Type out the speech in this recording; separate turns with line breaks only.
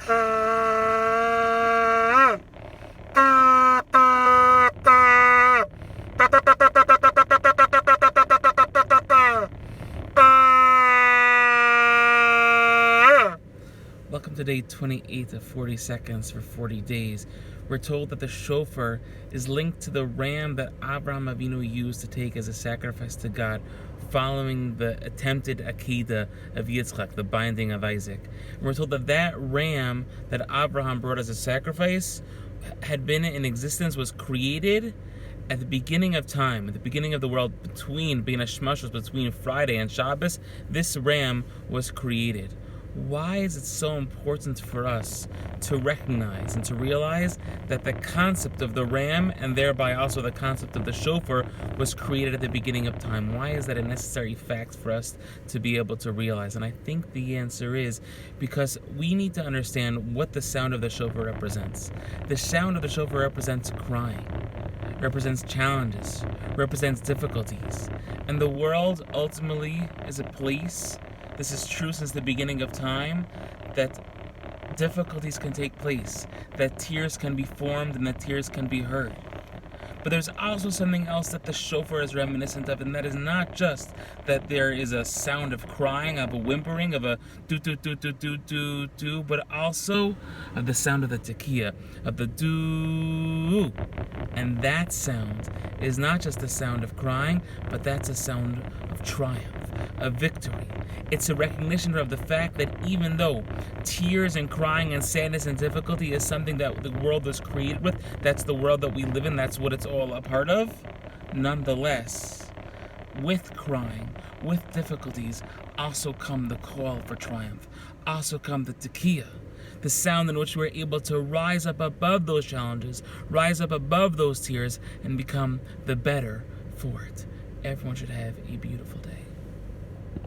Welcome to day 28 of 40 seconds for 40 days. We're told that the shofar is linked to the ram that Avraham Avinu used to take as a sacrifice to God following the attempted Akedah of Yitzchak, the binding of Isaac. And we're told that that ram that Avraham brought as a sacrifice had been in existence, was created at the beginning of time, at the beginning of the world, between being a shmashos, between Friday and Shabbos. This ram was created. Why is it so important for us to recognize and to realize that the concept of the ram, and thereby also the concept of the shofar, was created at the beginning of time? Why is that a necessary fact for us to be able to realize? And I think the answer is because we need to understand what the sound of the shofar represents. The sound of the shofar represents crying, represents challenges, represents difficulties. And the world ultimately is a place, this is true since the beginning of time, that difficulties can take place, that tears can be formed and that tears can be heard. But there's also something else that the shofar is reminiscent of, and that is not just that there is a sound of crying, of a whimpering, of a do, but also of the sound of the tekiah, of the do. And that sound is not just the sound of crying, but that's a sound of triumph, of victory. It's a recognition of the fact that even though tears and crying and sadness and difficulty is something that the world was created with, that's the world that we live in, that's what it's all a part of, nonetheless, with crying, with difficulties, also come the call for triumph, also come the tekiah, the sound in which we're able to rise up above those challenges, rise up above those tears, and become the better for it. Everyone should have a beautiful day.